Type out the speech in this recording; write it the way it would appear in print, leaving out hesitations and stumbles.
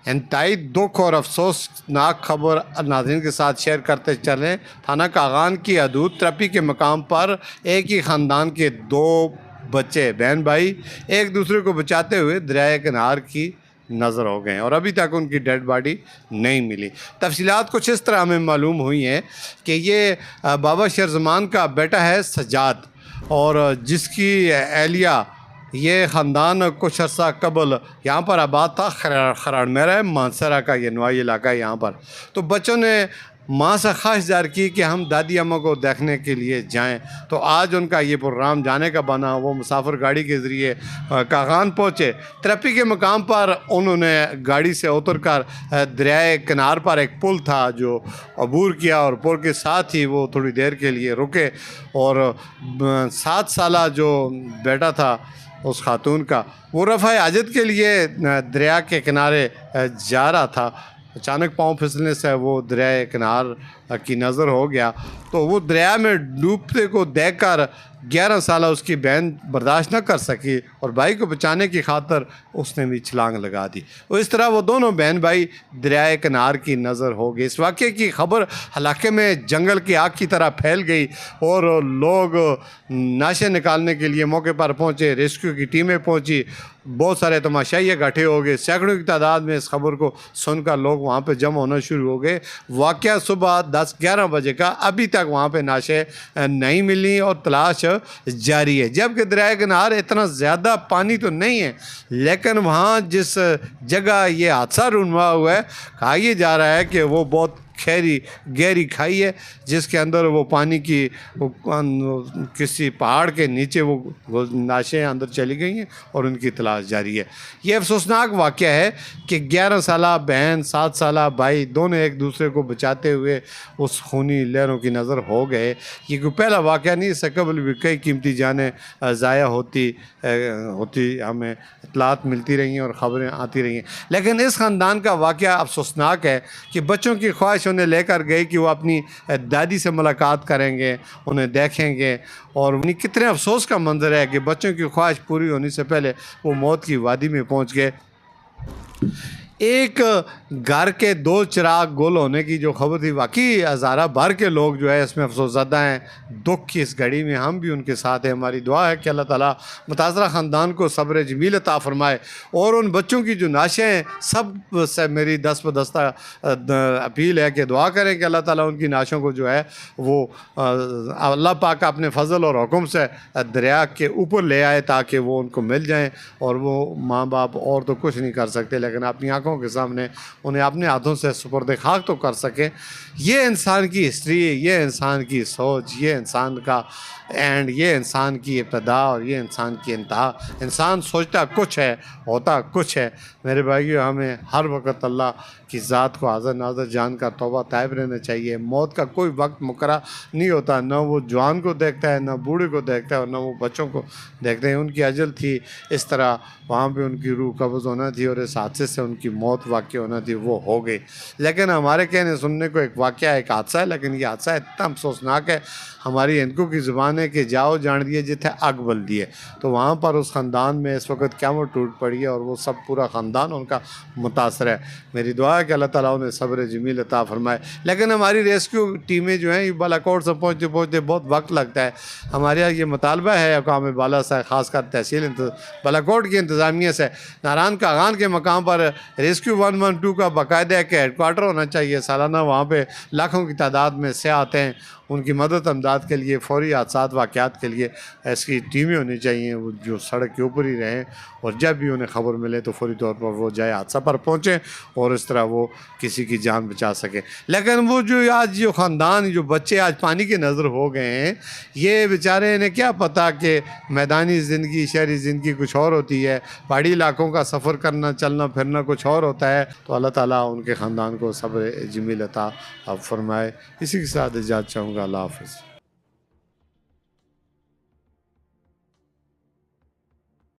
इंतहाई दुख और अफसोसनाक खबर नाज़रीन के साथ शेयर करते चलें। थाना कागान की हदूद तरपी के मकाम पर एक ही ख़ानदान के दो बच्चे बहन भाई एक दूसरे को बचाते हुए दरियाए किनार की नज़र हो गए और अभी तक उनकी डेड बॉडी नहीं मिली। तफसीलात कुछ इस तरह हमें मालूम हुई हैं कि ये बाबा शेरज़मान का बेटा है सज्जाद, और जिसकी एहलिया ये ख़ानदान कुछ अर्सा कबल यहाँ पर आबाद था। खराड़ मेरा मानसरा का ये नवाई इलाका है यहाँ पर। तो बच्चों ने माँ से ख्वाहिश ज़ाहिर की कि हम दादी अम्मा को देखने के लिए जाएं। तो आज उनका ये प्रोग्राम जाने का बना। वो मुसाफिर गाड़ी के ज़रिए कागान पहुँचे। तरपी के मकाम पर उन्होंने गाड़ी से उतर कर दरियाए किनार पर एक पुल था जो अबूर किया, और पुल के साथ ही वो थोड़ी देर के लिए रुके। और 7 साला जो बेटा था उस खातून का, वो रफ़ा हाजत के लिए दरिया के किनारे जा रहा था। अचानक पाँव फिसलने से वो दरिया किनार की नज़र हो गया। तो वो दरिया में डूबते को देखकर 11 साल उसकी बहन बर्दाश्त न कर सकी और भाई को बचाने की खातर उसने भी छलांग लगा दी। और इस तरह वो दोनों बहन भाई दरियाए किनार की नज़र हो गई। इस वाक़े की खबर इलाके में जंगल की आग की तरह फैल गई और लोग नाशे निकालने के लिए मौके पर पहुँचे। रेस्क्यू की टीमें पहुँची, बहुत सारे तमाशाई इकट्ठे हो गए। सैकड़ों की तादाद में इस खबर को सुनकर लोग वहाँ पर जमा होना शुरू हो गए। वाक़या सुबह 10-11 बजे का, अभी तक वहाँ पे नाशे नहीं मिली और तलाश जारी है। जबकि दरिया किनार इतना ज़्यादा पानी तो नहीं है, लेकिन वहाँ जिस जगह ये हादसा रुनवा हुआ है, कहा यह जा रहा है कि वो बहुत गहरी खाई है जिसके अंदर वो पानी की किसी पहाड़ के नीचे वो नाशें अंदर चली गई हैं और उनकी तलाश जारी है। ये अफसोसनाक वाक़या है कि 11 साला बहन 7 साला भाई दोनों एक दूसरे को बचाते हुए उस खूनी लहरों की नज़र हो गए। ये कोई पहला वाक़या नहीं, इससे कबल भी कई कीमती जानें ज़ाया होती हमें इतलात मिलती रही हैं और ख़बरें आती रही हैं। लेकिन इस ख़ानदान का वाक़या अफसोसनाक है कि बच्चों की ख्वाहिश उन्हें लेकर गए कि वो अपनी दादी से मुलाकात करेंगे, उन्हें देखेंगे, और उन्हें कितने अफसोस का मंजर है कि बच्चों की ख्वाहिश पूरी होने से पहले वो मौत की वादी में पहुंच गए। एक घर के 2 चिराग गुल होने की जो खबर थी, वाकई हज़ारा भर के लोग जो है इसमें अफसोसज़दा हैं। दुख की इस घड़ी में हम भी उनके साथ हैं। हमारी दुआ है कि अल्लाह ताला मुतासरा ख़ानदान को सब्र जमील अता फ़रमाए और उन बच्चों की जो नाशें हैं सब से मेरी दस्त बदस्ता अपील है कि दुआ करें कि अल्लाह ताला उनकी नाशों को जो है वो अल्लाह पाक अपने फ़ज़ल और हुक्म से दरिया के ऊपर ले आए ताकि वो उनको मिल जाएँ। और वो माँ बाप और तो कुछ नहीं कर सकते, लेकिन अपनी आँखों के सामने उन्हें अपने हाथों से सुपुर्द खाक तो कर सकें। ये इंसान की हिस्ट्री, ये इंसान की सोच, ये इंसान का एंड, ये इंसान की इब्तदा और ये इंसान की इंतहा। इंसान सोचता कुछ है, होता कुछ है। मेरे भाइयों, हमें हर वक्त अल्लाह की ज़ात को हाज़िर नाज़र जान कर तौबा ताइब रहना चाहिए। मौत का कोई वक्त मुकर्रर नहीं होता, न वो जवान को देखता है, न बूढ़े को देखता है, और न वो बच्चों को देखते हैं। उनकी अजल थी, इस तरह वहाँ पे उनकी रूह कब्ज़ होना थी और इस हादसे से उनकी मौत वाक़ई होना थी, वो हो गई। लेकिन हमारे कहने सुनने को एक वाक़या, एक हादसा है, लेकिन ये हादसा इतना अफसोसनाक है। हमारी हिंदू की ज़ुबान है कि जाओ जान दिए जिथे आग बल दिए। तो वहाँ पर उस ख़ानदान में इस वक्त क़यामत टूट पड़ी है और वो सब पूरा ख़ानदान उनका मुतासर है। मेरी दुआ है कि अल्लाह ताला उन्हें सब्र जमील अता फ़रमाए। लेकिन हमारी रेस्क्यू टीमें जो हैं ये बालाकोट से पहुँचते पहुँचते बहुत वक्त लगता है। हमारे यहाँ ये मुतालबा है अक़वाम बाला से, ख़ासकर तहसील बालाकोट की इंतज़ामिया से, नारायण कागान के मकाम पर रेस्क्यू 112 का बाकायदा एक हेडक्वार्टर होना चाहिए। सालाना वहाँ पर लाखों की तादाद में से आते हैं। उनकी मदद अमदाद के लिए, फ़ौरी हादसात वाक़यात के लिए ऐसी टीमें होनी चाहिए वो जो सड़क के ऊपर ही रहें, और जब भी उन्हें ख़बर मिले तो फ़ौरी तौर पर वो जाए, हादसा पर पहुँचें और इस तरह वो किसी की जान बचा सकें। लेकिन वो जो आज जो ख़ानदान, जो बच्चे आज पानी की नज़र हो गए हैं, ये बेचारे, इन्हें क्या पता कि मैदानी ज़िंदगी, शहरी ज़िंदगी कुछ और होती है, पहाड़ी इलाकों का सफ़र करना, चलना फिरना कुछ और होता है। तो अल्लाह ताला उनके ख़ानदान को सब्र जमील अता फ़रमाए। इसी के साथ इजाज़त चाहूँगा। अल्लाह हाफ़िज़।